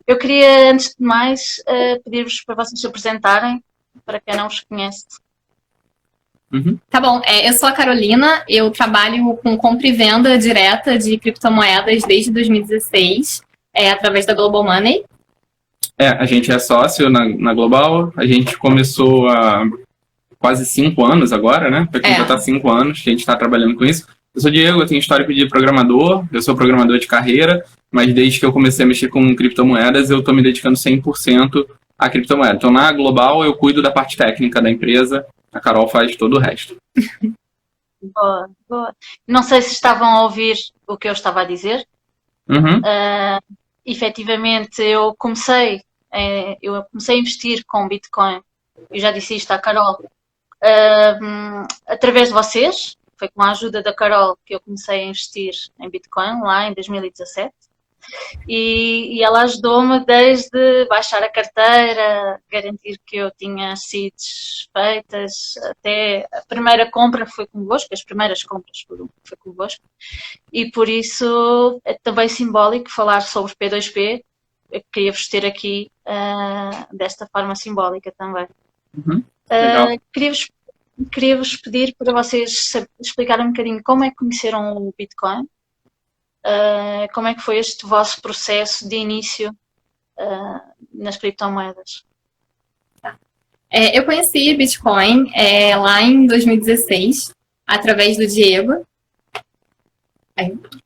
Eu queria, antes de mais, pedir-vos para vocês se apresentarem, para quem não os conhece. Tá bom, eu sou a Carolina, eu trabalho com compra e venda direta de criptomoedas desde 2016, através da Global Money. A gente é sócio na Global, a gente começou há quase 5 anos agora, né? Vai completar 5 anos que a gente está trabalhando com isso. Eu sou Diego, eu tenho histórico de programador, eu sou programador de carreira, mas desde que eu comecei a mexer com criptomoedas, eu estou me dedicando 100% à criptomoeda. Então, na Global, eu cuido da parte técnica da empresa, a Carol faz todo o resto. Boa, boa. Não sei se estavam a ouvir o que eu estava a dizer. Efetivamente, eu comecei a investir com Bitcoin. Eu já disse isto à Carol. Através de vocês. Foi com a ajuda da Carol que eu comecei a investir em Bitcoin, lá em 2017. E ela ajudou-me desde baixar a carteira, garantir que eu tinha seeds feitas, até a primeira compra foi convosco, as primeiras compras foi convosco. E por isso é também simbólico falar sobre P2P. Eu queria-vos ter aqui desta forma simbólica também. Queria-vos pedir para vocês explicarem um bocadinho como é que conheceram o Bitcoin, como é que foi este vosso processo de início nas criptomoedas. Eu conheci Bitcoin lá em 2016, através do Diego.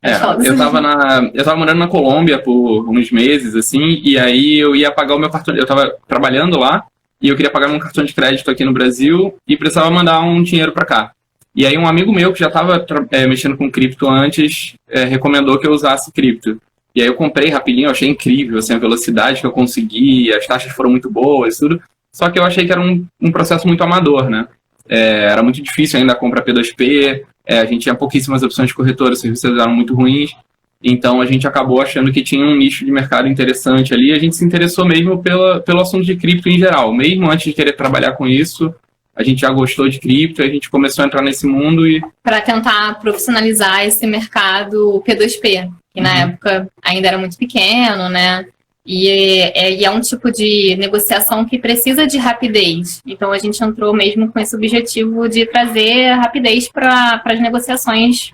Eu tava morando na Colômbia por uns meses, assim, e aí eu ia pagar o meu cartão, eu tava trabalhando lá, e eu queria pagar meu cartão de crédito aqui no Brasil, e precisava mandar um dinheiro para cá. E aí um amigo meu que já estava mexendo com cripto antes, recomendou que eu usasse cripto. E aí eu comprei rapidinho, eu achei incrível assim, a velocidade que eu consegui, as taxas foram muito boas, tudo. Só que eu achei que era um processo muito amador, né? Era muito difícil ainda a compra P2P, a gente tinha pouquíssimas opções de corretora, os serviços eram muito ruins. Então a gente acabou achando que tinha um nicho de mercado interessante ali, e a gente se interessou mesmo pelo assunto de cripto em geral. Mesmo antes de querer trabalhar com isso, a gente já gostou de cripto, a gente começou a entrar nesse mundo e... Para tentar profissionalizar esse mercado P2P, que na época ainda era muito pequeno, né? E é um tipo de negociação que precisa de rapidez. Então a gente entrou mesmo com esse objetivo de trazer rapidez para as negociações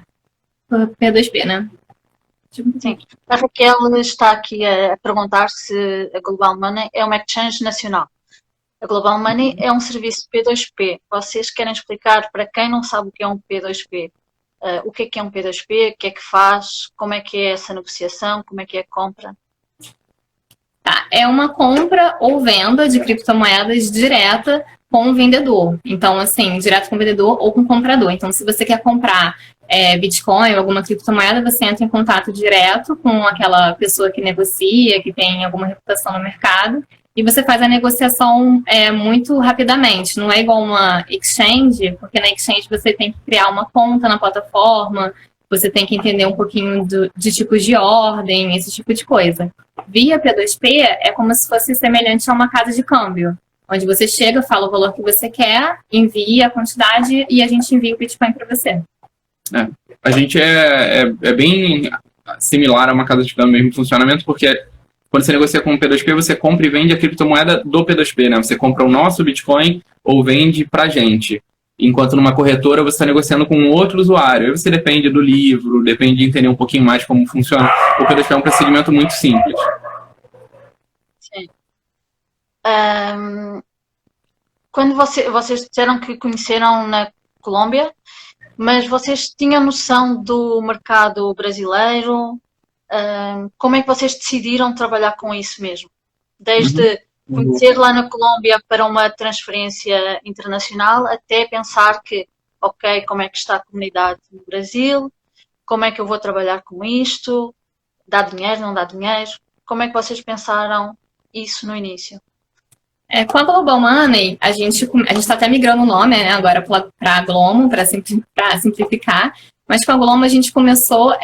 P2P, né? Sim. A Raquel está aqui a perguntar se a Global Money é uma exchange nacional. A Global Money é um serviço P2P. Vocês querem explicar para quem não sabe o que é um P2P? O que é um P2P? O que é que faz? Como é que é essa negociação? Como é que é a compra? Tá, é uma compra ou venda de criptomoedas direta com o vendedor. Então, assim, direto com o vendedor ou com o comprador. Então, se você quer comprar Bitcoin ou alguma criptomoeda, você entra em contato direto com aquela pessoa que negocia, que tem alguma reputação no mercado, e você faz a negociação muito rapidamente. Não é igual uma exchange, porque na exchange você tem que criar uma conta na plataforma, você tem que entender um pouquinho de tipos de ordem, esse tipo de coisa. Via P2P é como se fosse semelhante a uma casa de câmbio, onde você chega, fala o valor que você quer, envia a quantidade e a gente envia o Bitcoin para você. A gente é bem similar a uma casa de câmbio mesmo em funcionamento, porque quando você negocia com o P2P, você compra e vende a criptomoeda do P2P, né? Você compra o nosso Bitcoin ou vende pra gente. Enquanto numa corretora você está negociando com outro usuário. Aí você depende do livro, depende de entender um pouquinho mais como funciona. O P2P é um procedimento muito simples. Sim. Quando vocês disseram que conheceram na Colômbia, mas vocês tinham noção do mercado brasileiro? Como é que vocês decidiram trabalhar com isso mesmo? Desde conhecer lá na Colômbia para uma transferência internacional até pensar que, ok, como é que está a comunidade no Brasil? Como é que eu vou trabalhar com isto? Dá dinheiro, não dá dinheiro? Como é que vocês pensaram isso no início? Com a Global Money, a gente está até migrando o nome, né, agora para a Glomo, para simplificar, mas com a Glomo a gente começou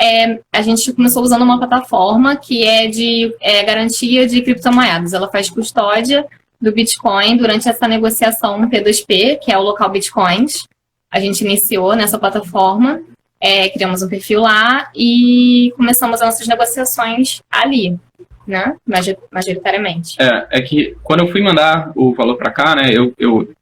usando uma plataforma que é de garantia de criptomoedas. Ela faz custódia do Bitcoin durante essa negociação P2P, que é o local Bitcoins. A gente iniciou nessa plataforma, criamos um perfil lá e começamos as nossas negociações ali. né? Majoritariamente. É que quando eu fui mandar o valor para cá, né,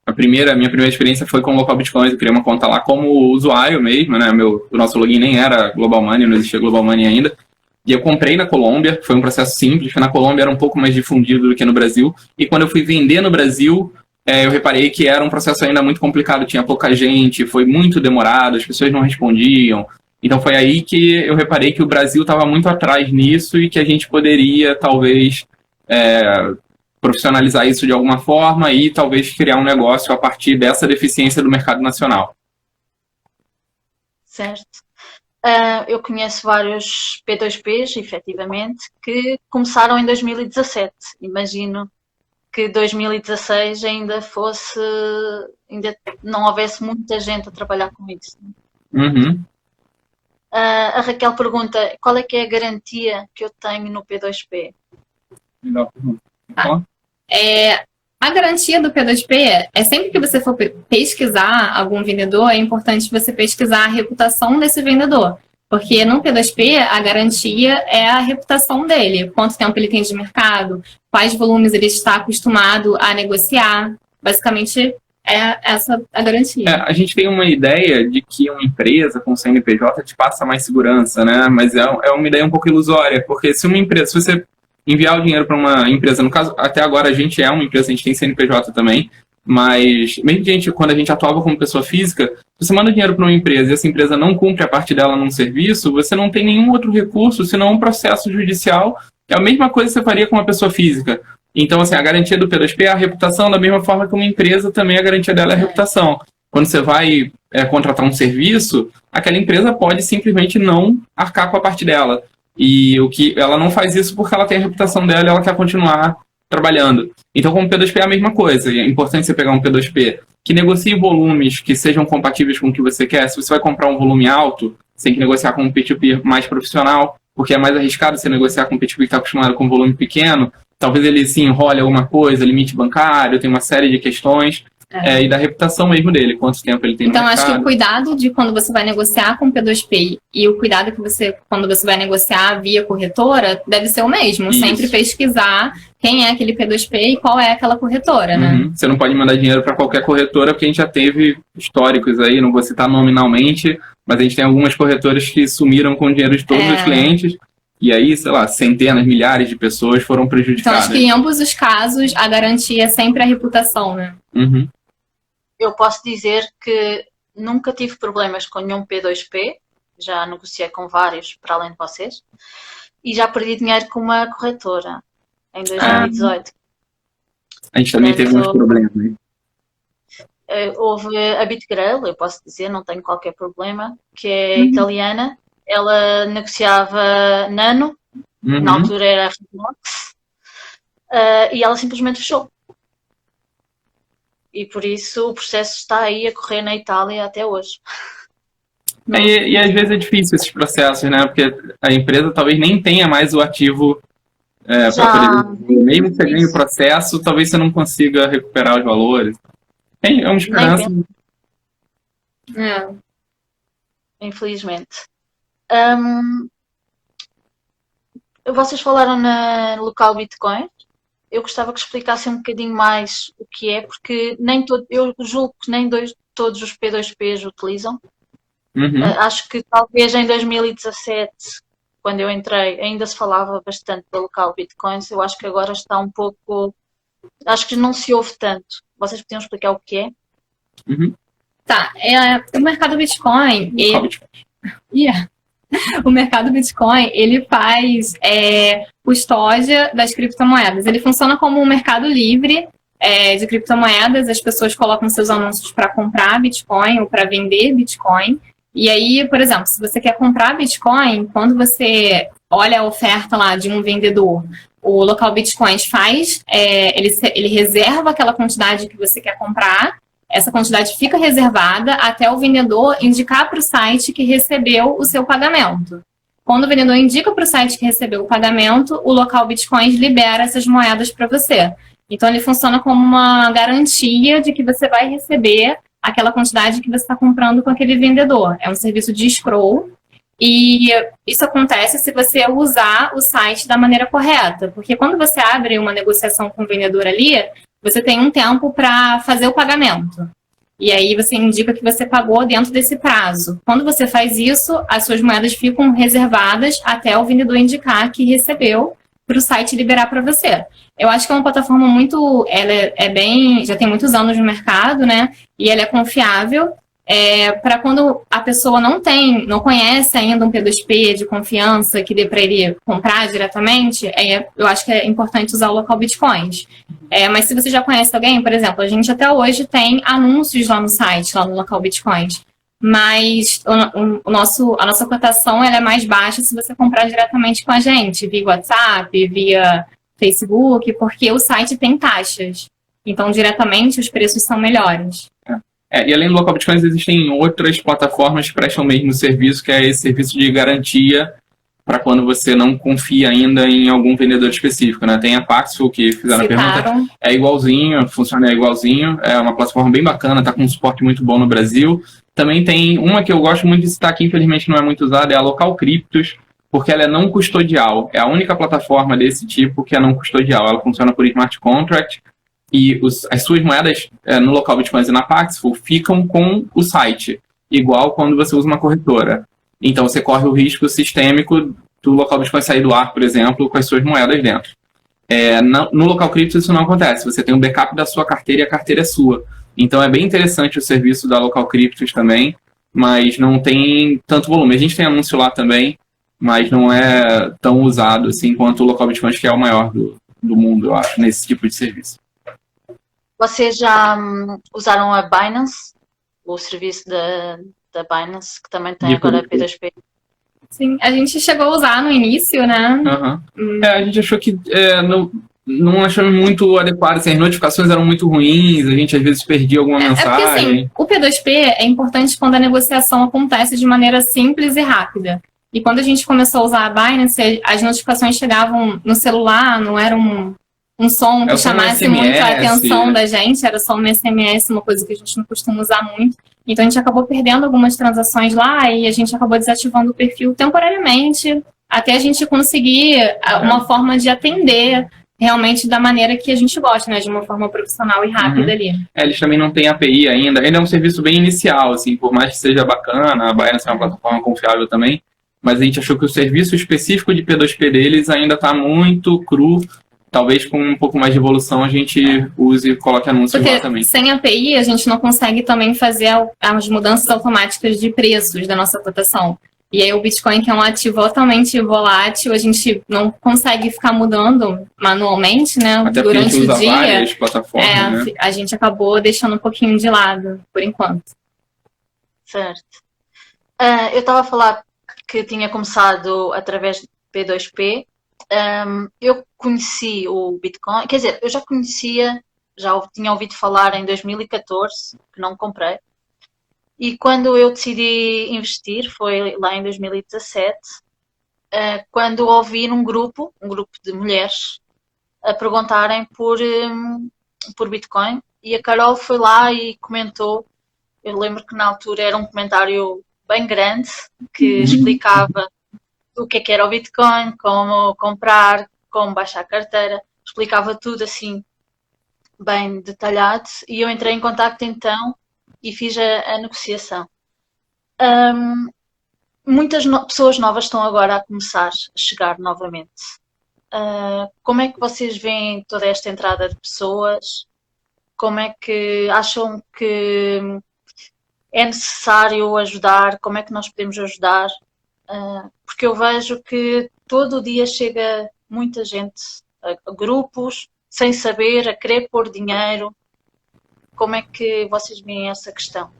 a minha primeira experiência foi com o Local Bitcoins. Eu criei uma conta lá como usuário mesmo, né? O nosso login nem era Global Money, não existia Global Money ainda. E eu comprei na Colômbia, foi um processo simples, que na Colômbia era um pouco mais difundido do que no Brasil. E quando eu fui vender no Brasil, eu reparei que era um processo ainda muito complicado, tinha pouca gente, foi muito demorado, as pessoas não respondiam. Então foi aí que eu reparei que o Brasil estava muito atrás nisso e que a gente poderia, talvez, profissionalizar isso de alguma forma e talvez criar um negócio a partir dessa deficiência do mercado nacional. Certo. Eu conheço vários P2Ps, efetivamente, que começaram em 2017. Imagino que 2016 ainda não houvesse muita gente a trabalhar com isso. Uhum. A Raquel pergunta, qual é que é a garantia que eu tenho no P2P? A garantia do P2P é sempre que você for pesquisar algum vendedor, é importante você pesquisar a reputação desse vendedor. Porque no P2P, a garantia é a reputação dele. Quanto tempo ele tem de mercado, quais volumes ele está acostumado a negociar. Basicamente, é essa a garantia. A gente tem uma ideia de que uma empresa com CNPJ te passa mais segurança, né? Mas é uma ideia um pouco ilusória, porque se você enviar o dinheiro para uma empresa, no caso, até agora a gente é uma empresa, a gente tem CNPJ também, mas mesmo quando a gente atuava como pessoa física, se você manda dinheiro para uma empresa e essa empresa não cumpre a parte dela num serviço, você não tem nenhum outro recurso senão um processo judicial. É a mesma coisa que você faria com uma pessoa física. Então, assim, a garantia do P2P é a reputação, da mesma forma que uma empresa também a garantia dela é a reputação. Quando você vai contratar um serviço, aquela empresa pode simplesmente não arcar com a parte dela. E ela não faz isso porque ela tem a reputação dela e ela quer continuar trabalhando. Então, com o P2P é a mesma coisa. E é importante você pegar um P2P que negocie volumes que sejam compatíveis com o que você quer. Se você vai comprar um volume alto, você tem que negociar com um P2P mais profissional, porque é mais arriscado você negociar com um P2P que está acostumado com um volume pequeno. Talvez ele se enrole alguma coisa, limite bancário, tem uma série de questões. E da reputação mesmo dele, quanto tempo ele tem no mercado. Então, acho que o cuidado de quando você vai negociar com o P2P e o cuidado que quando você vai negociar via corretora, deve ser o mesmo. Isso. Sempre pesquisar quem é aquele P2P e qual é aquela corretora, né? Você não pode mandar dinheiro para qualquer corretora, porque a gente já teve históricos aí, não vou citar nominalmente, mas a gente tem algumas corretoras que sumiram com o dinheiro de todos os clientes. E aí, sei lá, centenas, milhares de pessoas foram prejudicadas. Então, acho que em ambos os casos, a garantia é sempre a reputação, né? Uhum. Eu posso dizer que nunca tive problemas com nenhum P2P, já negociei com vários, para além de vocês, e já perdi dinheiro com uma corretora, em 2018. A gente também teve uns problemas, né? Houve a BitGrail, eu posso dizer, não tenho qualquer problema, que é italiana. Ela negociava Nano, na altura era Redbox, e ela simplesmente fechou. E por isso o processo está aí a correr na Itália até hoje. E às vezes é difícil esses processos, né? Porque a empresa talvez nem tenha mais o ativo para poder... Mesmo que você ganhe o processo, talvez você não consiga recuperar os valores. É uma esperança. Infelizmente. Vocês falaram na local Bitcoin. Eu gostava que explicassem um bocadinho mais o que é, porque eu julgo que nem todos os P2Ps utilizam. Acho que talvez em 2017, quando eu entrei, ainda se falava bastante da local Bitcoins. Eu acho que agora está um pouco... Acho que não se ouve tanto. Vocês podiam explicar o que é? Tá, o mercado Bitcoin... O mercado Bitcoin, ele faz custódia das criptomoedas. Ele funciona como um mercado livre de criptomoedas. As pessoas colocam seus anúncios para comprar Bitcoin ou para vender Bitcoin. E aí, por exemplo, se você quer comprar Bitcoin, quando você olha a oferta lá de um vendedor, o local Bitcoins faz, ele reserva aquela quantidade que você quer comprar. Essa quantidade fica reservada até o vendedor indicar para o site que recebeu o seu pagamento. Quando o vendedor indica para o site que recebeu o pagamento, o local Bitcoins libera essas moedas para você. Então, ele funciona como uma garantia de que você vai receber aquela quantidade que você está comprando com aquele vendedor. É um serviço de escrow. E isso acontece se você usar o site da maneira correta, porque quando você abre uma negociação com o vendedor ali, você tem um tempo para fazer o pagamento. E aí você indica que você pagou dentro desse prazo. Quando você faz isso, as suas moedas ficam reservadas até o vendedor indicar que recebeu para o site liberar para você. Eu acho que é uma plataforma ela é bem, já tem muitos anos no mercado, né? E ela é confiável. Para quando a pessoa não conhece ainda um P2P de confiança que dê para ele comprar diretamente, eu acho que é importante usar o local Bitcoins. Mas se você já conhece alguém, por exemplo, a gente até hoje tem anúncios lá no site, lá no local Bitcoins. Mas a nossa cotação ela é mais baixa se você comprar diretamente com a gente, via WhatsApp, via Facebook, porque o site tem taxas. Então, diretamente, os preços são melhores. E além do local Bitcoins, existem outras plataformas que prestam o mesmo serviço, que é esse serviço de garantia para quando você não confia ainda em algum vendedor específico, né? Tem a Paxful, que fizeram a pergunta, é igualzinho, funciona igualzinho, é uma plataforma bem bacana, está com um suporte muito bom no Brasil. Também tem uma que eu gosto muito de citar aqui, infelizmente não é muito usada, é a Local Cryptos, porque ela é não custodial. É a única plataforma desse tipo que é não custodial. Ela funciona por smart contract, e as suas moedas no local Bitcoins e na Paxful ficam com o site, igual quando você usa uma corretora. Então você corre o risco sistêmico do local Bitcoin sair do ar, por exemplo, com as suas moedas dentro. No local cripto isso não acontece. Você tem um backup da sua carteira e a carteira é sua. Então é bem interessante o serviço da Local Cryptos também, mas não tem tanto volume. A gente tem anúncio lá também, mas não é tão usado assim quanto o local Bitcoins, que é o maior do mundo, eu acho, nesse tipo de serviço. Vocês já usaram a Binance, o serviço da Binance, que também tem agora a P2P? Sim, a gente chegou a usar no início, né? A gente achou que não achamos muito adequado, assim, as notificações eram muito ruins, a gente às vezes perdia alguma mensagem. Porque, assim, o P2P é importante quando a negociação acontece de maneira simples e rápida. E quando a gente começou a usar a Binance, as notificações chegavam no celular, não era um som que chamasse muito a atenção da gente, era só um SMS, uma coisa que a gente não costuma usar muito. Então a gente acabou perdendo algumas transações lá e a gente acabou desativando o perfil temporariamente, até a gente conseguir uma forma de atender realmente da maneira que a gente gosta, né? De uma forma profissional e rápida ali. Eles também não têm API ainda. Ele é um serviço bem inicial, assim, por mais que seja bacana, a Binance é uma plataforma confiável também, mas a gente achou que o serviço específico de P2P deles ainda está muito cru. Talvez com um pouco mais de evolução a gente use e coloque anúncios lá também. Sem API a gente não consegue também fazer as mudanças automáticas de preços da nossa cotação. E aí o Bitcoin, que é um ativo altamente volátil, a gente não consegue ficar mudando manualmente, né? Até durante porque a gente usa o dia. Várias plataformas, né? A gente acabou deixando um pouquinho de lado, por enquanto. Certo. Eu estava a falar que tinha começado através de P2P. Eu conheci o Bitcoin, quer dizer, eu já conhecia, já tinha ouvido falar em 2014, que não comprei. E quando eu decidi investir, foi lá em 2017, quando ouvi num grupo de mulheres, a perguntarem por Bitcoin. E a Carol foi lá e comentou. Eu lembro que na altura era um comentário bem grande, que explicava o que era o Bitcoin, como comprar, como baixar a carteira, explicava tudo assim, bem detalhado, e eu entrei em contacto então e fiz a negociação. Muitas pessoas novas estão agora a começar a chegar novamente. Como é que vocês veem toda esta entrada de pessoas? Como é que acham que é necessário ajudar? Como é que nós podemos ajudar? Porque eu vejo que todo dia chega muita gente a grupos, sem saber, a querer pôr dinheiro. Como é que vocês veem essa questão?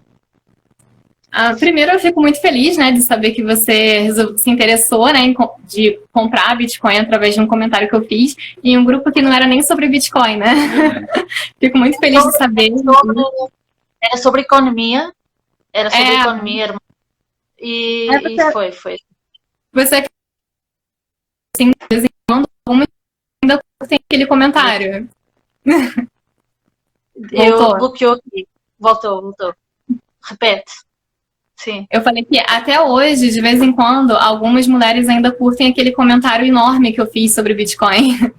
Primeiro, eu fico muito feliz, né, de saber que você se interessou, né, de comprar Bitcoin através de um comentário que eu fiz em um grupo que não era nem sobre Bitcoin, né? Fico muito feliz de saber. Era sobre economia. Era sobre economia. E foi. Você assim, ainda tem aquele comentário. Eu bloqueou aqui. Voltou. Repete. Sim. Eu falei que até hoje, de vez em quando, algumas mulheres ainda curtem aquele comentário enorme que eu fiz sobre Bitcoin.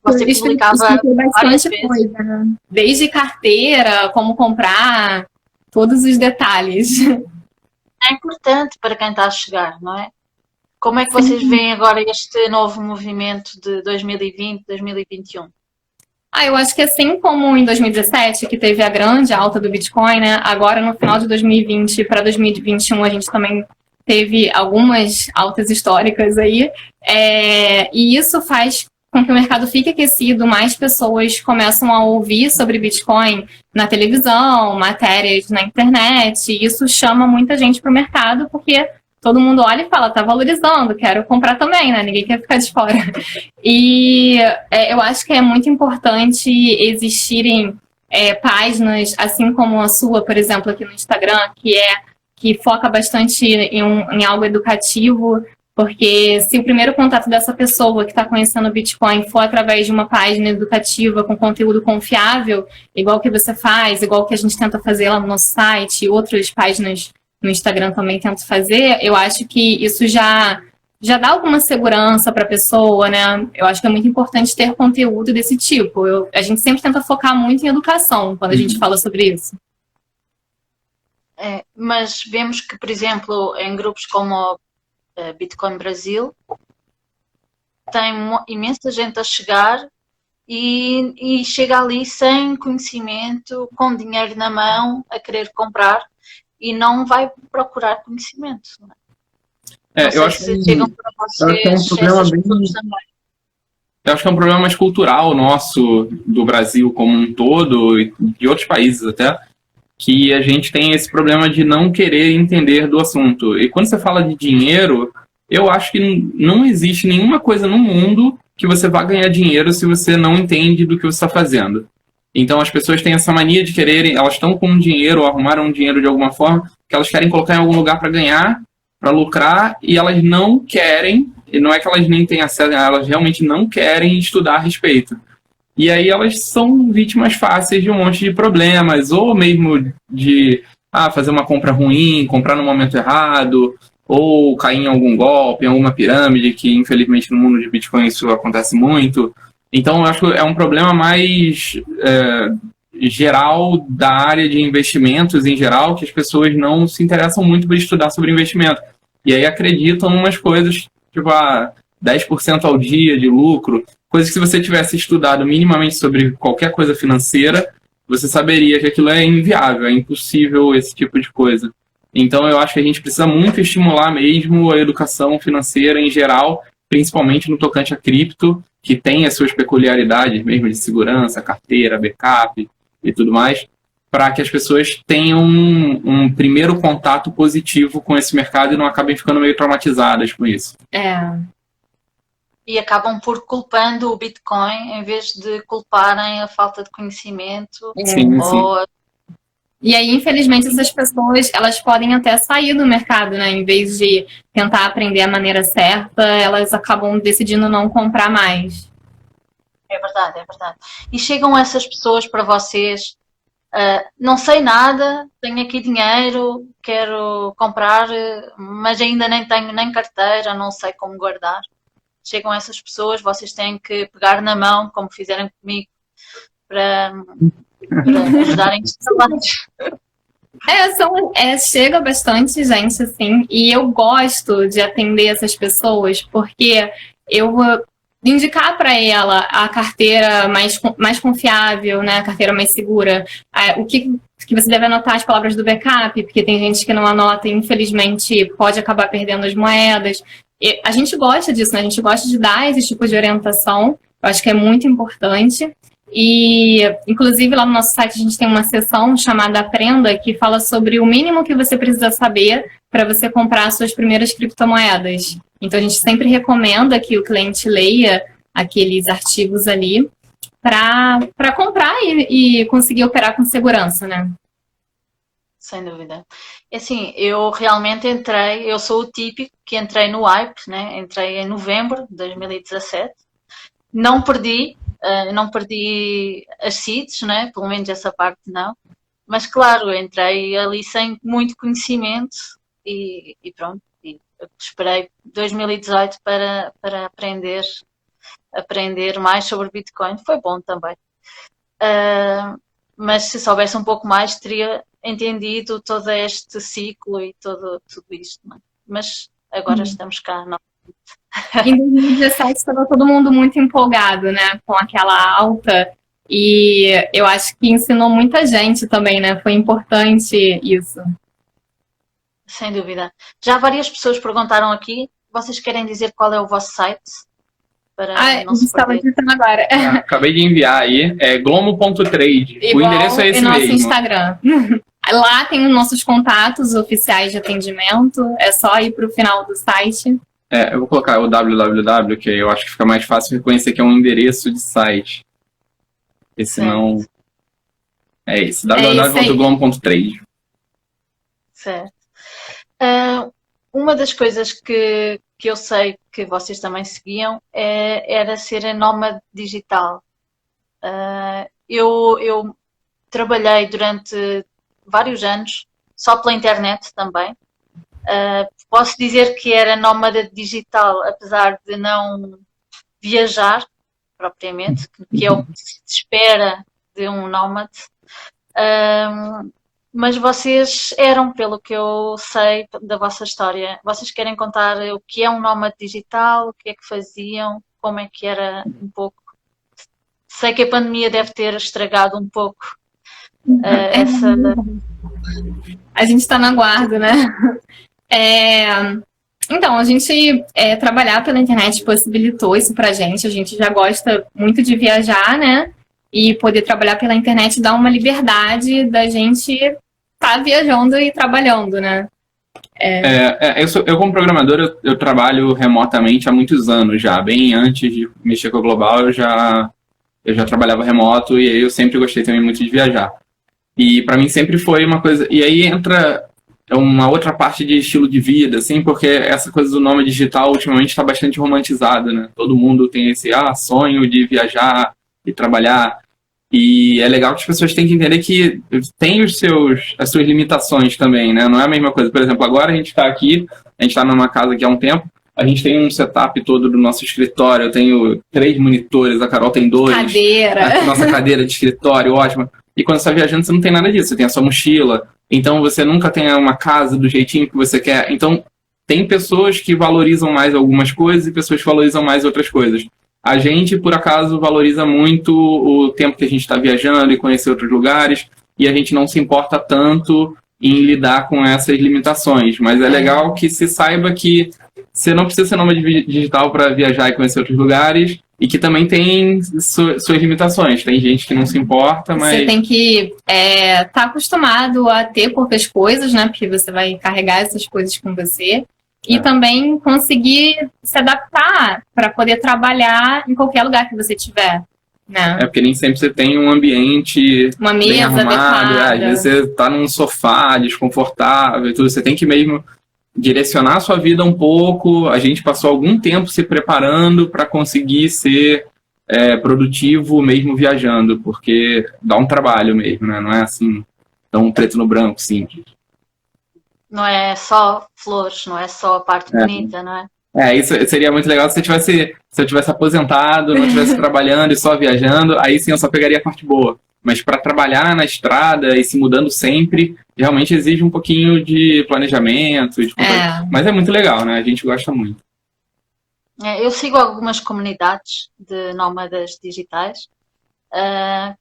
Você publicava Expliquei várias bastante vezes. coisa, né? Desde carteira, como comprar, todos os detalhes. É importante para quem está a chegar, não é? Como é que vocês veem agora este novo movimento de 2020, 2021? Eu acho que assim como em 2017, que teve a grande alta do Bitcoin, né? Agora no final de 2020 para 2021 a gente também teve algumas altas históricas aí. E isso faz com que o mercado fique aquecido, mais pessoas começam a ouvir sobre Bitcoin na televisão, matérias na internet, e isso chama muita gente para o mercado, porque todo mundo olha e fala, tá valorizando, quero comprar também, né? Ninguém quer ficar de fora. E eu acho que é muito importante existirem páginas, assim como a sua, por exemplo, aqui no Instagram, que foca bastante em algo educativo, porque se o primeiro contato dessa pessoa que está conhecendo o Bitcoin for através de uma página educativa com conteúdo confiável, igual que você faz, igual que a gente tenta fazer lá no nosso site, e outras páginas no Instagram também tento fazer, eu acho que isso já dá alguma segurança para a pessoa, né? Eu acho que é muito importante ter conteúdo desse tipo. A gente sempre tenta focar muito em educação quando a gente fala sobre isso. Mas vemos que, por exemplo, em grupos como Bitcoin Brasil, tem imensa gente a chegar e chega ali sem conhecimento, com dinheiro na mão, a querer comprar e não vai procurar conhecimento. Não sei eu acho se chegam para vocês é um problema essas bem... pessoas também. Eu acho que é um problema mais cultural nosso, do Brasil como um todo, e de outros países até, que a gente tem esse problema de não querer entender do assunto. E quando você fala de dinheiro, eu acho que não existe nenhuma coisa no mundo que você vá ganhar dinheiro se você não entende do que você está fazendo. Então as pessoas têm essa mania de quererem, elas estão com dinheiro, ou arrumaram dinheiro de alguma forma, que elas querem colocar em algum lugar para ganhar, para lucrar, e elas não querem, e não é que elas nem têm acesso, elas realmente não querem estudar a respeito. E aí elas são vítimas fáceis de um monte de problemas, ou mesmo de fazer uma compra ruim, comprar no momento errado, ou cair em algum golpe, em alguma pirâmide, que infelizmente no mundo de Bitcoin isso acontece muito. Então eu acho que é um problema mais geral da área de investimentos em geral, que as pessoas não se interessam muito por estudar sobre investimento. E aí acreditam em umas coisas, tipo 10% ao dia de lucro, coisas que se você tivesse estudado minimamente sobre qualquer coisa financeira, você saberia que aquilo é inviável, é impossível esse tipo de coisa. Então eu acho que a gente precisa muito estimular mesmo a educação financeira em geral, principalmente no tocante a cripto, que tem as suas peculiaridades mesmo de segurança, carteira, backup e tudo mais, para que as pessoas tenham um primeiro contato positivo com esse mercado e não acabem ficando meio traumatizadas com isso. E acabam por culpando o Bitcoin em vez de culparem a falta de conhecimento. Sim. E aí, infelizmente, essas pessoas, elas podem até sair do mercado, né? Em vez de tentar aprender a maneira certa, elas acabam decidindo não comprar mais. É verdade, é verdade. E chegam essas pessoas para vocês, não sei nada, tenho aqui dinheiro, quero comprar, mas ainda nem tenho nem carteira, não sei como guardar. Chegam essas pessoas, vocês têm que pegar na mão, como fizeram comigo, para ajudarem os trabalhos. Chega bastante gente, assim, e eu gosto de atender essas pessoas, porque eu vou indicar para ela a carteira mais confiável, né, a carteira mais segura, o que você deve anotar as palavras do backup, porque tem gente que não anota e, infelizmente, pode acabar perdendo as moedas. E a gente gosta disso, né? A gente gosta de dar esse tipo de orientação, eu acho que é muito importante. E, inclusive, lá no nosso site a gente tem uma seção chamada Aprenda, que fala sobre o mínimo que você precisa saber para você comprar suas primeiras criptomoedas. Então, a gente sempre recomenda que o cliente leia aqueles artigos ali para comprar e conseguir operar com segurança, né? Sem dúvida. Assim, eu realmente eu sou o típico que entrei no hype, né? Entrei em novembro de 2017. Não perdi as seeds, né? Pelo menos essa parte não. Mas claro, eu entrei ali sem muito conhecimento e pronto. E eu esperei 2018 para aprender mais sobre Bitcoin. Foi bom também. Mas se soubesse um pouco mais, teria entendido todo este ciclo e tudo isto. Não é? Mas agora estamos cá. Não. Em 2017 estava todo mundo muito empolgado, né? Com aquela alta. E eu acho que ensinou muita gente também, né? Foi importante isso. Sem dúvida. Já várias pessoas perguntaram aqui. Vocês querem dizer qual é o vosso site? Para não se estava perder. dizendo agora. Acabei de enviar aí, é glomo.trade. O endereço é esse nosso mesmo. Instagram. Lá tem os nossos contatos oficiais de atendimento. É só ir para o final do site. Eu vou colocar o www, que eu acho que fica mais fácil reconhecer que é um endereço de site. Esse não... É esse, www.glomo.trade. Certo. Uma das coisas que eu sei que vocês também seguiam era ser nómada digital. Eu trabalhei durante vários anos, só pela internet também. Posso dizer que era nómada digital, apesar de não viajar propriamente, que é o que se espera de um nómade. Mas vocês eram, pelo que eu sei da vossa história, vocês querem contar o que é um nómade digital, o que é que faziam, como é que era um pouco? Sei que a pandemia deve ter estragado um pouco essa... A gente está na guarda, né? Então, a gente trabalhar pela internet possibilitou isso pra gente. A gente já gosta muito de viajar, né? E poder trabalhar pela internet dá uma liberdade da gente estar viajando e trabalhando, né? Eu como programador, eu trabalho remotamente há muitos anos já. Bem antes de mexer com o Global, eu já trabalhava remoto e aí eu sempre gostei também muito de viajar. E para mim sempre foi uma coisa... E aí entra uma outra parte de estilo de vida, assim, porque essa coisa do nômade digital ultimamente está bastante romantizada, né? Todo mundo tem esse sonho de viajar e trabalhar. E é legal que as pessoas têm que entender que tem as suas limitações também, né? Não é a mesma coisa. Por exemplo, agora a gente está aqui, a gente está numa casa aqui há um tempo, a gente tem um setup todo do nosso escritório, eu tenho 3 monitores, a Carol tem 2. Cadeira. A nossa cadeira de escritório, ótima. E quando você está viajando, você não tem nada disso. Você tem a sua mochila. Então, você nunca tem uma casa do jeitinho que você quer. Então, tem pessoas que valorizam mais algumas coisas e pessoas que valorizam mais outras coisas. A gente, por acaso, valoriza muito o tempo que a gente está viajando e conhecer outros lugares. E a gente não se importa tanto em lidar com essas limitações. Mas é legal que se saiba que você não precisa ser nômade digital para viajar e conhecer outros lugares. E que também tem suas limitações. Tem gente que não se importa, mas... Você tem que estar acostumado a ter poucas coisas, né? Porque você vai carregar essas coisas com você. E também conseguir se adaptar para poder trabalhar em qualquer lugar que você tiver, né? Porque nem sempre você tem um ambiente uma mesa bem arrumado. adequada. Às vezes você está num sofá desconfortável e tudo. Você tem que mesmo direcionar a sua vida um pouco. A gente passou algum tempo se preparando para conseguir ser produtivo mesmo viajando, porque dá um trabalho mesmo, né? Não é assim, tão preto no branco, simples. Não é só flores, não é só a parte bonita, não é? Isso seria muito legal se eu tivesse aposentado, não estivesse trabalhando e só viajando, aí sim eu só pegaria a parte boa. Mas para trabalhar na estrada e se mudando sempre, realmente exige um pouquinho de planejamento. Mas é muito legal, né? A gente gosta muito. Eu sigo algumas comunidades de nómadas digitais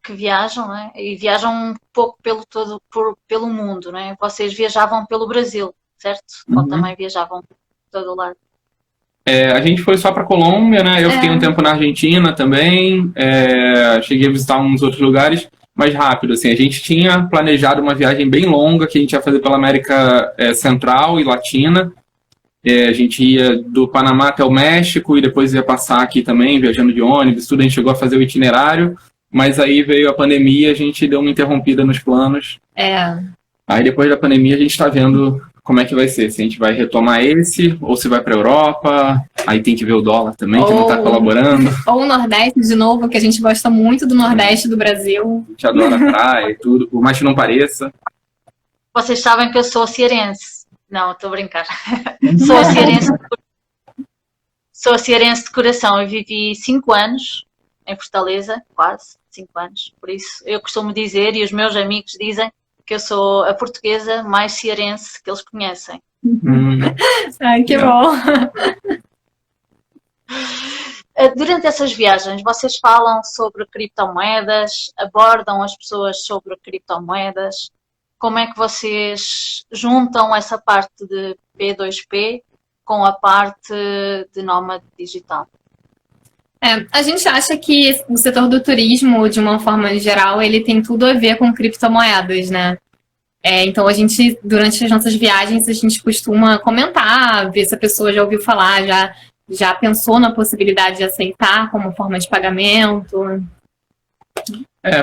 que viajam, né? E viajam um pouco pelo mundo, né? Vocês viajavam pelo Brasil, certo? Ou também viajavam por todo o lado? A gente foi só para Colômbia, né? Eu fiquei um tempo na Argentina também. Cheguei a visitar uns outros lugares, mais rápido, assim. A gente tinha planejado uma viagem bem longa que a gente ia fazer pela América Central e Latina. A gente ia do Panamá até o México e depois ia passar aqui também, viajando de ônibus, tudo. A gente chegou a fazer o itinerário, mas aí veio a pandemia, a gente deu uma interrompida nos planos. Aí depois da pandemia a gente está vendo como é que vai ser? Se a gente vai retomar esse, ou se vai para a Europa, aí tem que ver o dólar também, que não está colaborando. Ou o Nordeste, de novo, que a gente gosta muito do Nordeste do Brasil. A gente adora praia e tudo, por mais que não pareça. Vocês sabem que eu sou cearense. Não, estou a brincar. Sou cearense. Sou cearense de coração. Eu vivi 5 anos em Fortaleza, quase 5 anos. Por isso, eu costumo dizer, e os meus amigos dizem, que eu sou a portuguesa mais cearense que eles conhecem. Ai, que bom! Durante essas viagens, vocês falam sobre criptomoedas, abordam as pessoas sobre criptomoedas. Como é que vocês juntam essa parte de P2P com a parte de nómada digital? A gente acha que o setor do turismo, de uma forma geral, ele tem tudo a ver com criptomoedas, né? Então, a gente, durante as nossas viagens, a gente costuma comentar, ver se a pessoa já ouviu falar, já pensou na possibilidade de aceitar como forma de pagamento.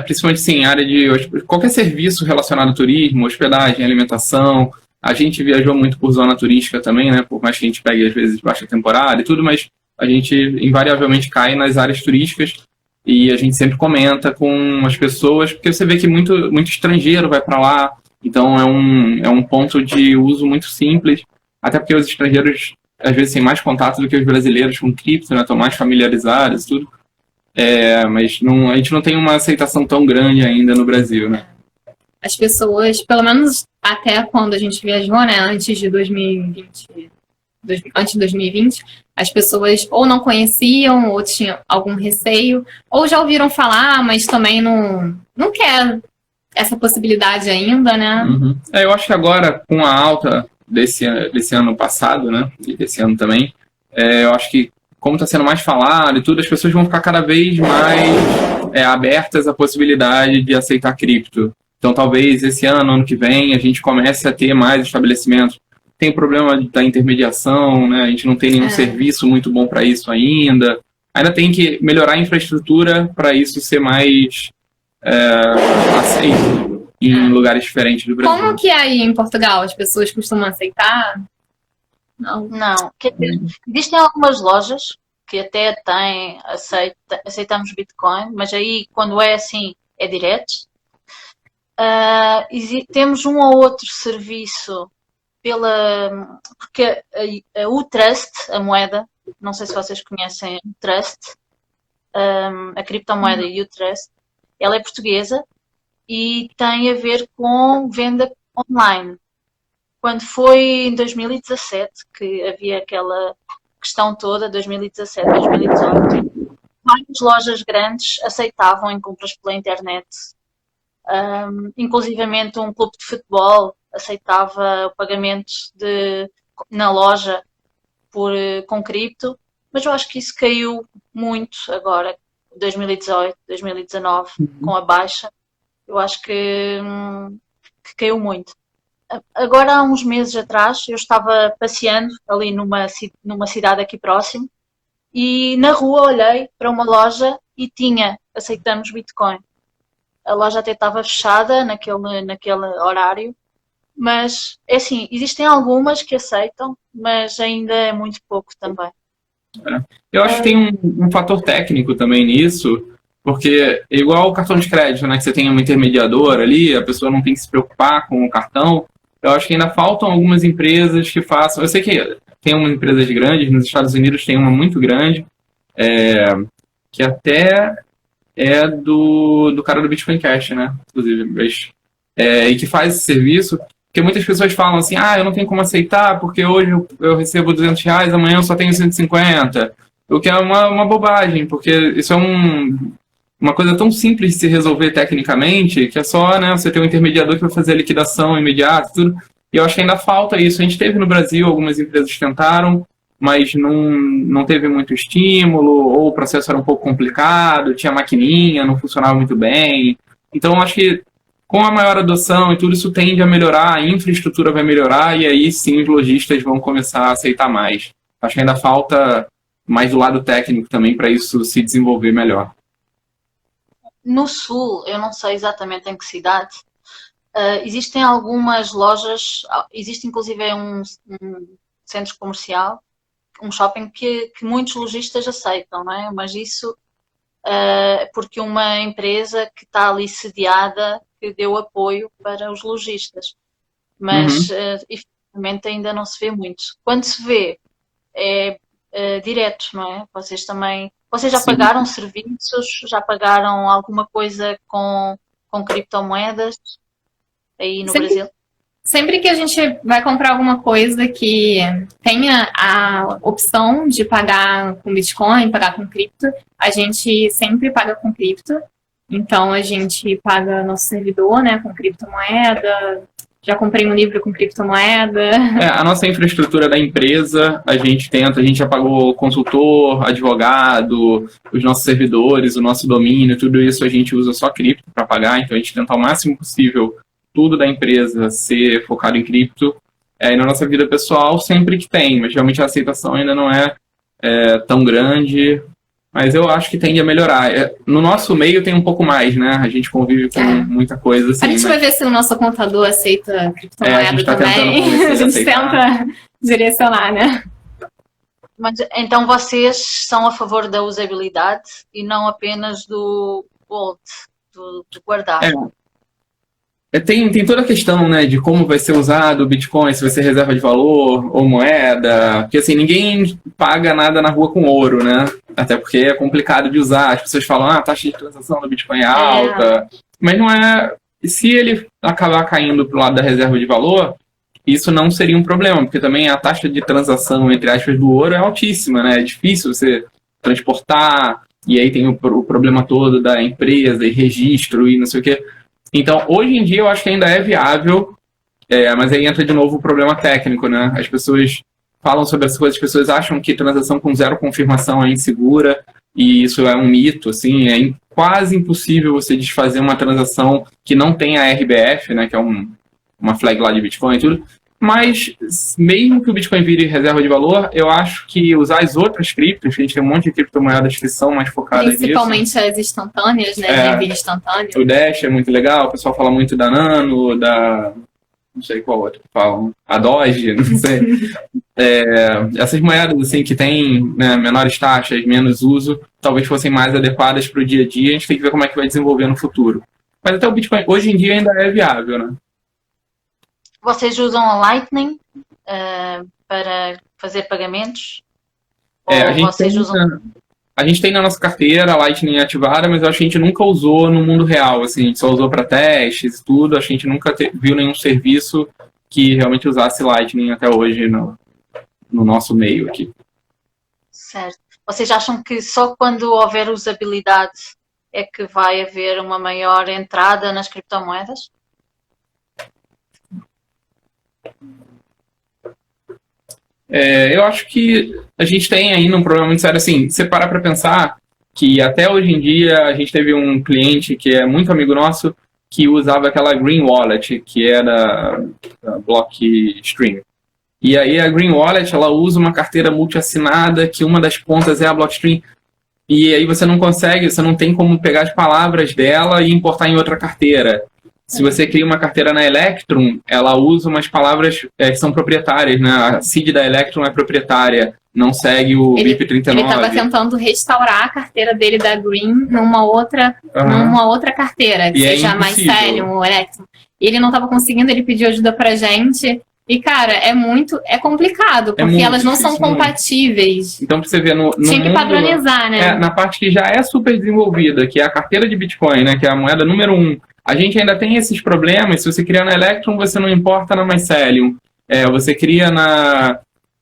Principalmente sim, em área de qualquer serviço relacionado ao turismo, hospedagem, alimentação. A gente viajou muito por zona turística também, né? Por mais que a gente pegue, às vezes, baixa temporada e tudo, mas a gente invariavelmente cai nas áreas turísticas e a gente sempre comenta com as pessoas, porque você vê que muito estrangeiro vai para lá, então é um ponto de uso muito simples, até porque os estrangeiros às vezes têm mais contato do que os brasileiros com cripto, né? Estão mais familiarizados e tudo, mas a gente não tem uma aceitação tão grande ainda no Brasil, né? As pessoas, pelo menos até quando a gente viajou, né, antes de 2020, as pessoas ou não conheciam, ou tinham algum receio, ou já ouviram falar, mas também não quer essa possibilidade ainda, né? Uhum. Eu acho que agora, com a alta desse ano passado, né, e desse ano também, eu acho que, como está sendo mais falado e tudo, as pessoas vão ficar cada vez mais abertas à possibilidade de aceitar cripto. Então, talvez esse ano que vem, a gente comece a ter mais estabelecimentos. Tem o problema da intermediação, né? A gente não tem nenhum serviço muito bom para isso ainda. Ainda tem que melhorar a infraestrutura para isso ser mais aceito em lugares diferentes do Brasil. Como que é aí em Portugal? As pessoas costumam aceitar? Não. Existem algumas lojas que até aceitamos Bitcoin, mas aí quando é assim, é direto. Temos um ou outro serviço porque a UTrust, a moeda, não sei se vocês conhecem a UTrust, a criptomoeda UTrust, ela é portuguesa e tem a ver com venda online. Quando foi em 2017, que havia aquela questão toda, 2017, 2018, várias lojas grandes aceitavam em compras pela internet. Inclusivamente um clube de futebol aceitava o pagamento na loja com cripto, mas eu acho que isso caiu muito agora, 2018, 2019, com a baixa. Eu acho que caiu muito. Agora, há uns meses atrás, eu estava passeando ali numa cidade aqui próximo e na rua olhei para uma loja e aceitamos Bitcoin. A loja até estava fechada naquele horário, mas é assim, existem algumas que aceitam, mas ainda é muito pouco também. Eu acho que tem um fator técnico também nisso, porque igual o cartão de crédito, né, que você tem uma intermediadora ali, a pessoa não tem que se preocupar com o cartão. Eu acho que ainda faltam algumas empresas que façam. Eu sei que tem umas empresas grandes, nos Estados Unidos tem uma muito grande, que até é do cara do Bitcoin Cash, né? Inclusive, e que faz esse serviço, porque muitas pessoas falam assim, eu não tenho como aceitar, porque hoje eu recebo R$200, amanhã eu só tenho 150. O que é uma bobagem, porque isso é uma coisa tão simples de se resolver tecnicamente, que é só, né, você ter um intermediador que vai fazer a liquidação imediata e tudo. E eu acho que ainda falta isso. A gente teve no Brasil, algumas empresas tentaram, mas não teve muito estímulo, ou o processo era um pouco complicado, tinha maquininha, não funcionava muito bem. Então, acho que com a maior adoção e tudo isso tende a melhorar, a infraestrutura vai melhorar, e aí sim os lojistas vão começar a aceitar mais. Acho que ainda falta mais do lado técnico também para isso se desenvolver melhor. No Sul, eu não sei exatamente em que cidade, existem algumas lojas, existe inclusive um centro comercial, um shopping que muitos lojistas aceitam, não é? Mas isso porque uma empresa que está ali sediada que deu apoio para os lojistas. Mas, efetivamente, ainda não se vê muito. Quando se vê, é direto, não é? Vocês já Sim. pagaram serviços? Já pagaram alguma coisa com criptomoedas aí no Brasil? Sempre que a gente vai comprar alguma coisa que tenha a opção de pagar com Bitcoin, pagar com cripto, a gente sempre paga com cripto. Então, a gente paga nosso servidor, né, com criptomoeda. Já comprei um livro com criptomoeda. A nossa infraestrutura da empresa, a gente já pagou consultor, advogado, os nossos servidores, o nosso domínio, tudo isso a gente usa só cripto para pagar, então a gente tenta ao máximo possível tudo da empresa ser focado em cripto. E na nossa vida pessoal, sempre que tem, mas realmente a aceitação ainda não é tão grande, mas eu acho que tende a melhorar. No nosso meio tem um pouco mais, né? A gente convive com muita coisa assim. A gente vai ver se o nosso contador aceita criptomoeda a gente tá também. A gente tenta direcionar, né? Mas então vocês são a favor da usabilidade e não apenas do hold, do guardar. Tem toda a questão, né, de como vai ser usado o Bitcoin, se vai ser reserva de valor ou moeda, porque assim, ninguém paga nada na rua com ouro, né, até porque é complicado de usar, as pessoas falam, a taxa de transação do Bitcoin é alta, mas não é, se ele acabar caindo pro lado da reserva de valor, isso não seria um problema, porque também a taxa de transação, entre aspas, do ouro é altíssima, né, é difícil você transportar, e aí tem o problema todo da empresa e registro e não sei o quê. Então, hoje em dia, eu acho que ainda é viável, mas aí entra de novo o problema técnico, né? As pessoas falam sobre essas coisas, as pessoas acham que transação com zero confirmação é insegura, e isso é um mito, assim, é quase impossível você desfazer uma transação que não tenha RBF, né, que é uma flag lá de Bitcoin e tudo, mas mesmo que o Bitcoin vire reserva de valor, eu acho que usar as outras criptos, a gente tem um monte de criptomoedas que são mais focadas nisso. Principalmente as instantâneas, né? De envio instantâneo. O Dash é muito legal, o pessoal fala muito da Nano, não sei qual outro que falam, a Doge, não sei. Essas moedas assim, que têm, né, menores taxas, menos uso, talvez fossem mais adequadas para o dia a dia, a gente tem que ver como é que vai desenvolver no futuro. Mas até o Bitcoin, hoje em dia, ainda é viável, né? Vocês usam a Lightning para fazer pagamentos? A gente tem na nossa carteira a Lightning ativada, mas eu acho que a gente nunca usou no mundo real. Assim, a gente só usou para testes e tudo. Acho que a gente nunca viu nenhum serviço que realmente usasse Lightning até hoje no nosso meio aqui. Certo. Vocês acham que só quando houver usabilidade é que vai haver uma maior entrada nas criptomoedas? Eu acho que a gente tem ainda um problema muito sério, assim, você parar para pensar que até hoje em dia a gente teve um cliente que é muito amigo nosso que usava aquela Green Wallet, que era a Blockstream. E aí a Green Wallet, ela usa uma carteira multiassinada que uma das pontas é a Blockstream. E aí você não tem como pegar as palavras dela e importar em outra carteira. Se você cria uma carteira na Electrum, ela usa umas palavras que são proprietárias, né? A seed da Electrum é proprietária, não segue o BIP39. Ele estava tentando restaurar a carteira dele da Green numa outra carteira, que seja mais Mycelium ou Electrum. E ele não estava conseguindo, ele pediu ajuda pra gente. E, cara, é complicado, porque elas não são compatíveis. Então, pra você ver, tinha que padronizar, né? Na parte que já é super desenvolvida, que é a carteira de Bitcoin, né? Que é a moeda número 1. A gente ainda tem esses problemas. Se você cria na Electrum, você não importa na Mycelium. Você cria na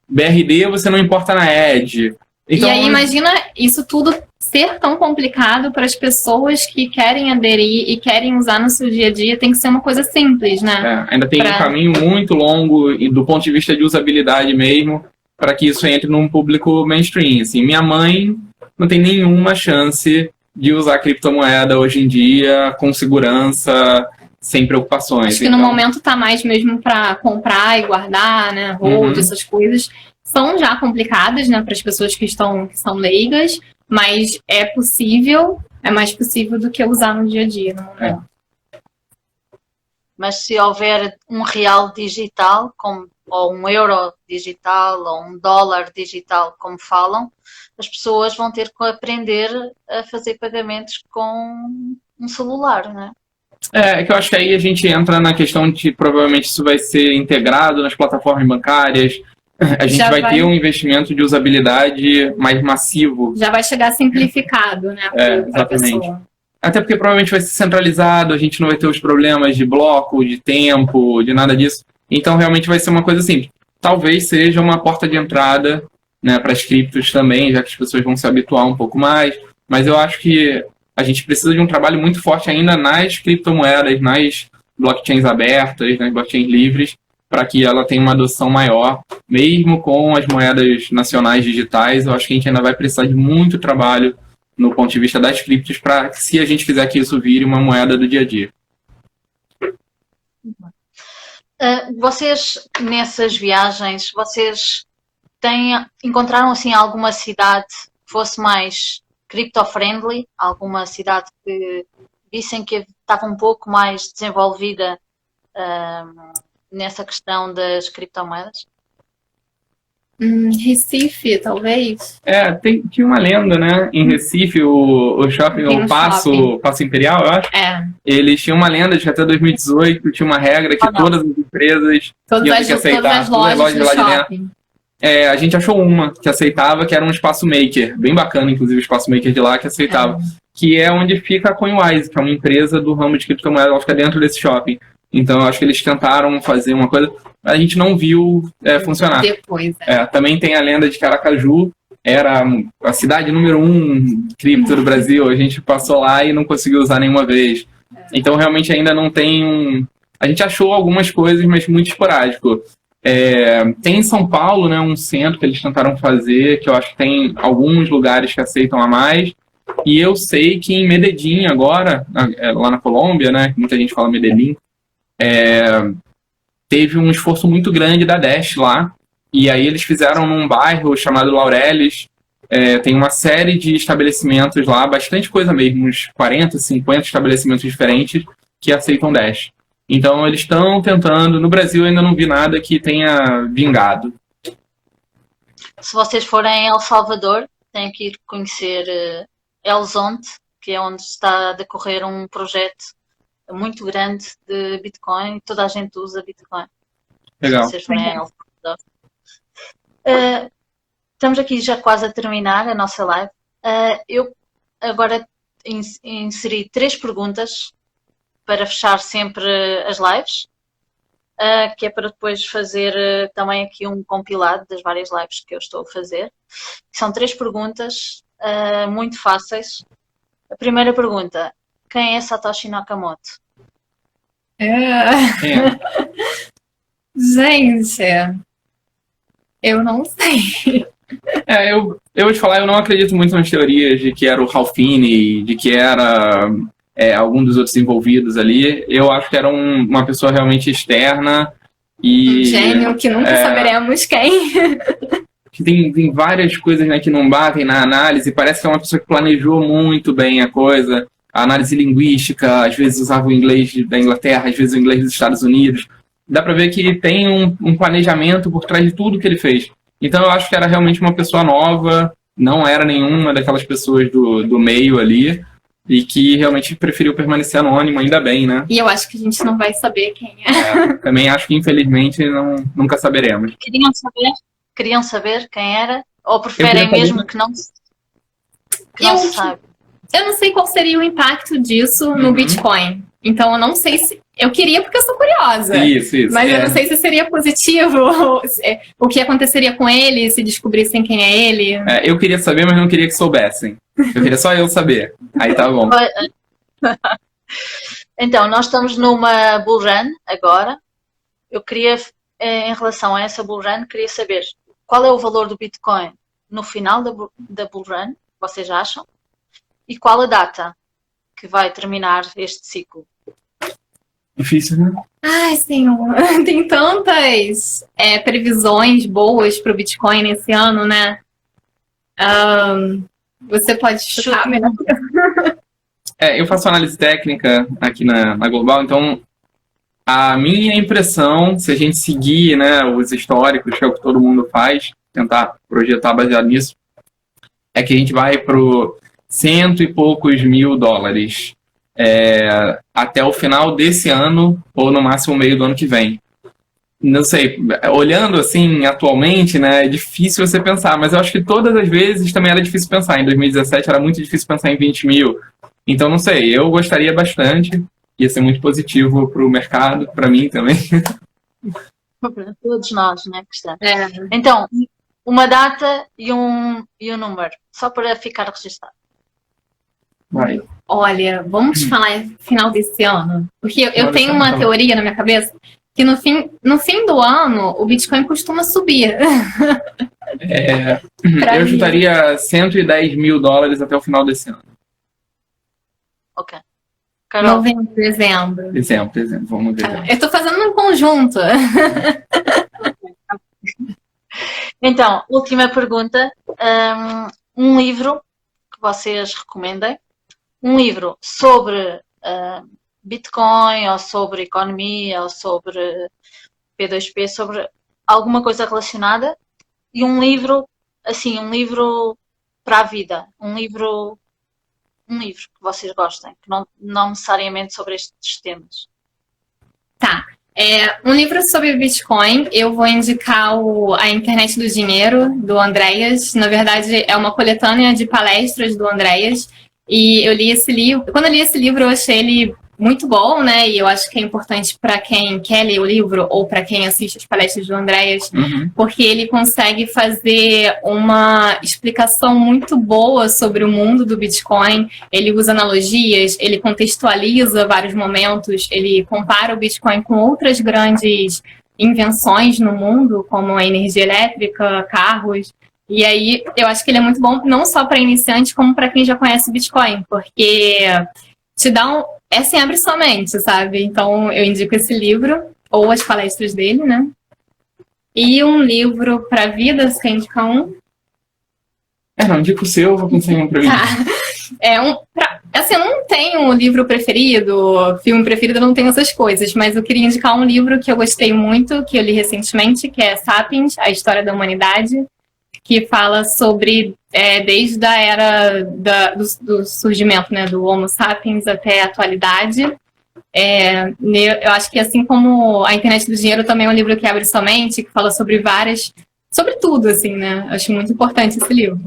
BRD, você não importa na Edge. Então, e aí, imagina isso tudo ser tão complicado para as pessoas que querem aderir e querem usar no seu dia a dia. Tem que ser uma coisa simples, né? Ainda tem um caminho muito longo, e do ponto de vista de usabilidade mesmo, para que isso entre num público mainstream. Assim, minha mãe não tem nenhuma chance de usar criptomoeda hoje em dia com segurança, sem preocupações. Acho que no momento tá mais mesmo para comprar e guardar, né? Hold, essas coisas são já complicadas, né, para as pessoas que são leigas, mas é possível, é mais possível do que usar no dia a dia, no momento. mas se houver um real digital, ou um euro digital, ou um dólar digital, como falam, as pessoas vão ter que aprender a fazer pagamentos com um celular, não é? É que eu acho que aí a gente entra na questão de provavelmente isso vai ser integrado nas plataformas bancárias. A gente vai ter um investimento de usabilidade mais massivo. Já vai chegar simplificado, né? Exatamente. Até porque provavelmente vai ser centralizado, a gente não vai ter os problemas de bloco, de tempo, de nada disso. Então realmente vai ser uma coisa simples. Talvez seja uma porta de entrada, né, para as criptos também, já que as pessoas vão se habituar um pouco mais. Mas eu acho que a gente precisa de um trabalho muito forte ainda nas criptomoedas, nas blockchains abertas, nas blockchains livres, para que ela tenha uma adoção maior. Mesmo com as moedas nacionais digitais, eu acho que a gente ainda vai precisar de muito trabalho no ponto de vista das criptos, para se a gente quiser que isso vire uma moeda do dia a dia. Vocês, nessas viagens, vocês encontraram assim alguma cidade que fosse mais crypto-friendly? Alguma cidade que vissem que estava um pouco mais desenvolvida nessa questão das criptomoedas? Recife, talvez? Tinha uma lenda, né? Em Recife, o shopping, o Paço Imperial, eu acho. Eles tinham uma lenda de que até 2018 tinha uma regra que todas as empresas iam ter que aceitar. Todas as lojas do shopping. A gente achou uma que aceitava, que era um espaço maker. Bem bacana, inclusive, o espaço maker de lá que aceitava. Que é onde fica a Coinwise, que é uma empresa do ramo de criptomoedas, ela fica dentro desse shopping. Então, eu acho que eles tentaram fazer uma coisa, mas a gente não viu funcionar. Depois, também tem a lenda de que Aracaju era a cidade número 1 cripto do Brasil. A gente passou lá e não conseguiu usar nenhuma vez. Então, realmente, ainda não tem A gente achou algumas coisas, mas muito esporádico. Tem em São Paulo, né, um centro que eles tentaram fazer, que eu acho que tem alguns lugares que aceitam a mais. E eu sei que em Medellín agora, lá na Colômbia, né, muita gente fala Medellín, teve um esforço muito grande da Dash lá, e aí eles fizeram num bairro chamado Laureles, tem uma série de estabelecimentos lá, bastante coisa mesmo, uns 40, 50 estabelecimentos diferentes que aceitam Dash. Então eles estão tentando, no Brasil eu ainda não vi nada que tenha vingado. Se vocês forem em El Salvador, têm que ir conhecer El Zonte, que é onde está a decorrer um projeto muito grande de Bitcoin, toda a gente usa Bitcoin. Legal. Se vocês forem em El Salvador. Estamos aqui já quase a terminar a nossa live. Eu agora inseri 3 perguntas para fechar sempre as lives, que é para depois fazer também aqui um compilado das várias lives que eu estou a fazer. São 3 perguntas muito fáceis. A primeira pergunta: quem é Satoshi Nakamoto? Gente, eu não sei. Eu vou te falar, eu não acredito muito nas teorias de que era o Ralph Finney, de que era algum dos outros envolvidos ali. Eu acho que era uma pessoa realmente externa e... Um gênio que nunca saberemos quem. Que tem várias coisas, né, que não batem na análise. Parece que é uma pessoa que planejou muito bem a coisa. A análise linguística, às vezes usava o inglês da Inglaterra, às vezes o inglês dos Estados Unidos. Dá pra ver que tem um planejamento por trás de tudo que ele fez. Então eu acho que era realmente uma pessoa nova, não era nenhuma daquelas pessoas do meio ali, e que realmente preferiu permanecer anônimo, ainda bem, né? E eu acho que a gente não vai saber quem Também acho que infelizmente nunca saberemos. Queriam saber quem era? Ou preferem mesmo que não se saiba? Eu não sei qual seria o impacto disso no Bitcoin. Então eu não sei se... Eu queria porque eu sou curiosa. Isso. Mas eu não sei se seria positivo, o que aconteceria com ele se descobrissem quem é ele. Eu queria saber, mas não queria que soubessem. Eu queria só eu saber. Aí tá bom. Então, nós estamos numa bull run agora. Eu queria, em relação a essa bull run, queria saber qual é o valor do Bitcoin no final da bull run, vocês acham? E qual a data que vai terminar este ciclo? Difícil, né? Ai, senhor. Tem tantas previsões boas para o Bitcoin nesse ano, né? Você pode chutar melhor. Eu faço análise técnica aqui na Global, então A minha impressão, se a gente seguir, né, os históricos, que é o que todo mundo faz, tentar projetar baseado nisso, é que a gente vai para cento e poucos mil dólares até o final desse ano, ou no máximo meio do ano que vem. Não sei, olhando assim atualmente, né, é difícil você pensar, mas eu acho que todas as vezes também era difícil pensar. Em 2017 era muito difícil pensar em 20 mil. Então, não sei, eu gostaria bastante, ia ser muito positivo para o mercado, para mim também. Para todos nós, né, que estamos. É. Então, uma data e um número, só para ficar registado. Vai. Olha, vamos falar final desse ano? Porque eu Bora, tenho tá, uma tá. teoria na minha cabeça que no fim do ano o Bitcoin costuma subir. Pra Eu mim. chutaria 110 mil dólares até o final desse ano. Ok. Carol, Novembro, dezembro. Exemplo, vamos ver. Eu tô fazendo um conjunto. então, última pergunta. Um livro que vocês recomendem. Um livro sobre Bitcoin, ou sobre economia, ou sobre P2P, sobre alguma coisa relacionada. E um livro, assim, um livro para a vida. Um livro que vocês gostem, que não necessariamente sobre estes temas. Tá. Um livro sobre Bitcoin, eu vou indicar A Internet do Dinheiro, do Andreas. Na verdade, é uma coletânea de palestras do Andreas. E eu li esse livro. Quando eu li esse livro, eu achei ele muito bom, né? E eu acho que é importante para quem quer ler o livro ou para quem assiste as palestras do Andreas, porque ele consegue fazer uma explicação muito boa sobre o mundo do Bitcoin. Ele usa analogias, ele contextualiza vários momentos, ele compara o Bitcoin com outras grandes invenções no mundo, como a energia elétrica, carros. E aí, eu acho que ele é muito bom não só para iniciantes, como para quem já conhece o Bitcoin, porque te dá assim, abre sua mente, sabe? Então, eu indico esse livro, ou as palestras dele, né? E um livro para vida, você quer indicar um? Não, indica o seu, eu vou pensar em um pra mim. Assim, eu não tenho um livro preferido, filme preferido, eu não tenho essas coisas, mas eu queria indicar um livro que eu gostei muito, que eu li recentemente, que é Sapiens, A História da Humanidade, que fala sobre desde a era do surgimento, né, do Homo sapiens até a atualidade. Eu acho que assim como A Internet do Dinheiro também é um livro que abre sua mente, que fala sobre sobre tudo, assim, né? Acho muito importante esse livro.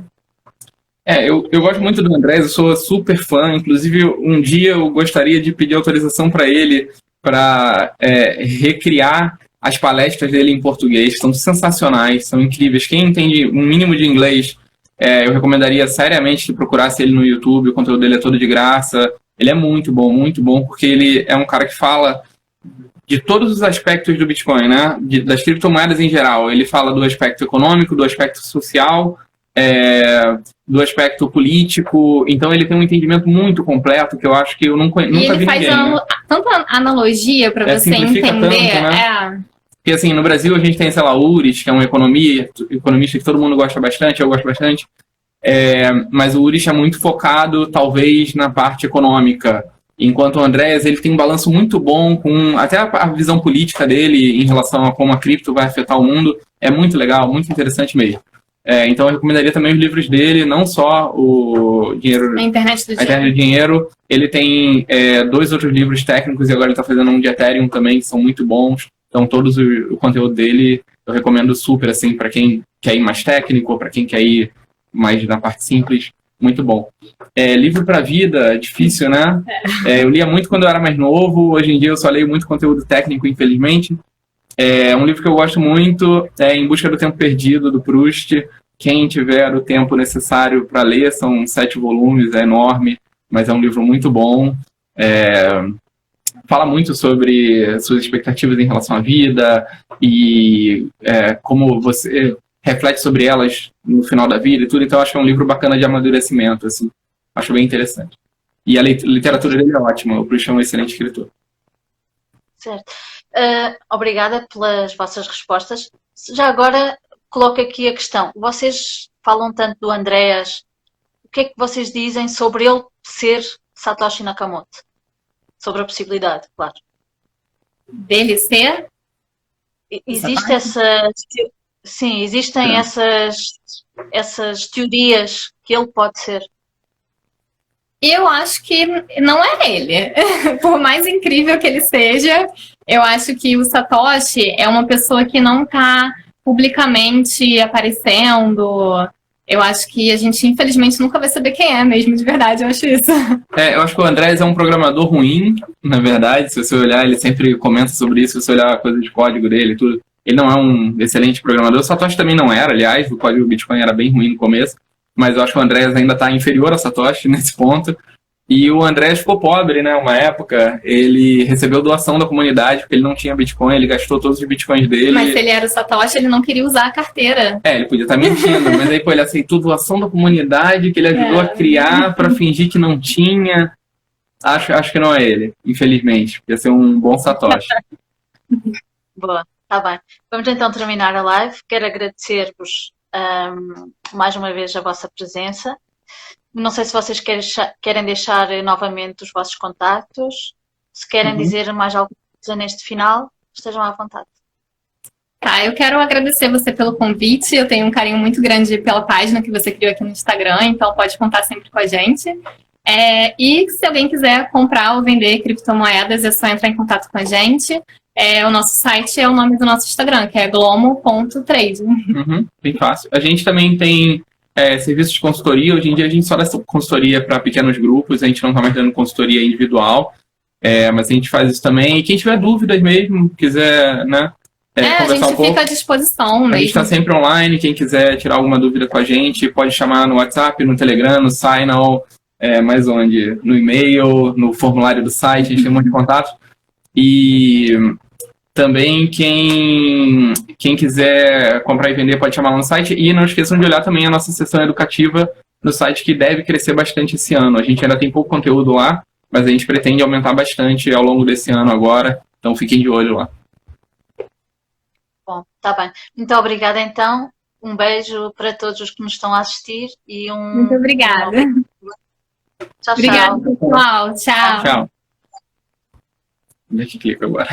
Eu gosto muito do Andrés, eu sou super fã. Inclusive, um dia eu gostaria de pedir autorização para ele para recriar as palestras dele em português. São sensacionais, são incríveis. Quem entende um mínimo de inglês, eu recomendaria seriamente que procurasse ele no YouTube. O conteúdo dele é todo de graça. Ele é muito bom, porque ele é um cara que fala de todos os aspectos do Bitcoin, né? Das criptomoedas em geral. Ele fala do aspecto econômico, do aspecto social, do aspecto político. Então ele tem um entendimento muito completo que eu acho que eu nunca vi ninguém. E ele faz tanta analogia para você entender. Tanto, né? Porque assim, no Brasil a gente tem, sei lá, o Uris, que é um economista que todo mundo gosta bastante, eu gosto bastante. Mas o Uris é muito focado, talvez, na parte econômica. Enquanto o Andreas, ele tem um balanço muito bom com até a visão política dele em relação a como a cripto vai afetar o mundo. É muito legal, muito interessante mesmo. Então eu recomendaria também os livros dele, não só o Dinheiro... A Internet do Dinheiro. Ele tem 2 outros livros técnicos e agora ele está fazendo um de Ethereum também, que são muito bons. Então todo o conteúdo dele eu recomendo super, assim, para quem quer ir mais técnico ou para quem quer ir mais na parte simples. Muito bom. Livro para vida, difícil, né? Eu lia muito quando eu era mais novo, hoje em dia eu só leio muito conteúdo técnico, infelizmente. Um livro que eu gosto muito é Em Busca do Tempo Perdido, do Proust. Quem tiver o tempo necessário para ler, são 7 volumes, é enorme, mas é um livro muito bom. Fala muito sobre suas expectativas em relação à vida e como você reflete sobre elas no final da vida e tudo. Então, eu acho que é um livro bacana de amadurecimento, assim. Acho bem interessante. E a literatura dele é ótima. O Proust é um excelente escritor. Certo. Obrigada pelas vossas respostas. Já agora, coloco aqui a questão. Vocês falam tanto do Andreas. O que é que vocês dizem sobre ele ser Satoshi Nakamoto? Sobre a possibilidade, claro. DLC? Existe essa... Sim, existem essas teorias que ele pode ser. Eu acho que não é ele. Por mais incrível que ele seja, eu acho que o Satoshi é uma pessoa que não está publicamente aparecendo. Eu acho que a gente, infelizmente, nunca vai saber quem é mesmo, de verdade, eu acho isso. Eu acho que o Andrés é um programador ruim, na verdade. Se você olhar, ele sempre comenta sobre isso. Se você olhar a coisa de código dele e tudo, ele não é um excelente programador. O Satoshi também não era, aliás, o código do Bitcoin era bem ruim no começo. Mas eu acho que o Andrés ainda está inferior a Satoshi nesse ponto. E o Andrés ficou pobre, né? Uma época, ele recebeu doação da comunidade, porque ele não tinha Bitcoin, ele gastou todos os Bitcoins dele. Mas se ele era o Satoshi, ele não queria usar a carteira. Ele podia estar mentindo, mas aí, pô, ele aceitou doação da comunidade, que ele ajudou a criar para fingir que não tinha. Acho que não é ele, infelizmente. Ia ser um bom Satoshi. Boa, tá bem. Vamos então terminar a live. Quero agradecer-vos mais uma vez a vossa presença. Não sei se vocês querem deixar novamente os vossos contactos. Se querem dizer mais alguma coisa neste final, estejam à vontade. Tá, eu quero agradecer você pelo convite. Eu tenho um carinho muito grande pela página que você criou aqui no Instagram, então pode contar sempre com a gente. E se alguém quiser comprar ou vender criptomoedas, é só entrar em contato com a gente. O nosso site é o nome do nosso Instagram, que é glomo.trade. Bem fácil. A gente também tem serviços de consultoria. Hoje em dia a gente só dá consultoria para pequenos grupos, a gente não está mais dando consultoria individual, mas a gente faz isso também. E quem tiver dúvidas mesmo, quiser, né, conversar um pouco, fica à disposição mesmo. A gente está sempre online. Quem quiser tirar alguma dúvida com a gente, pode chamar no WhatsApp, no Telegram, no Signal, mais onde? No e-mail, no formulário do site, a gente tem um monte de contato. E também quem quiser comprar e vender pode chamar lá no site. E não esqueçam de olhar também a nossa seção educativa no site, que deve crescer bastante esse ano. A gente ainda tem pouco conteúdo lá, mas a gente pretende aumentar bastante ao longo desse ano agora. Então fiquem de olho lá. Bom, tá bem. Muito obrigada então. Um beijo para todos os que nos estão a assistir e Muito obrigada. Tchau, obrigada, pessoal. Tchau. Tchau. Onde é que clica agora?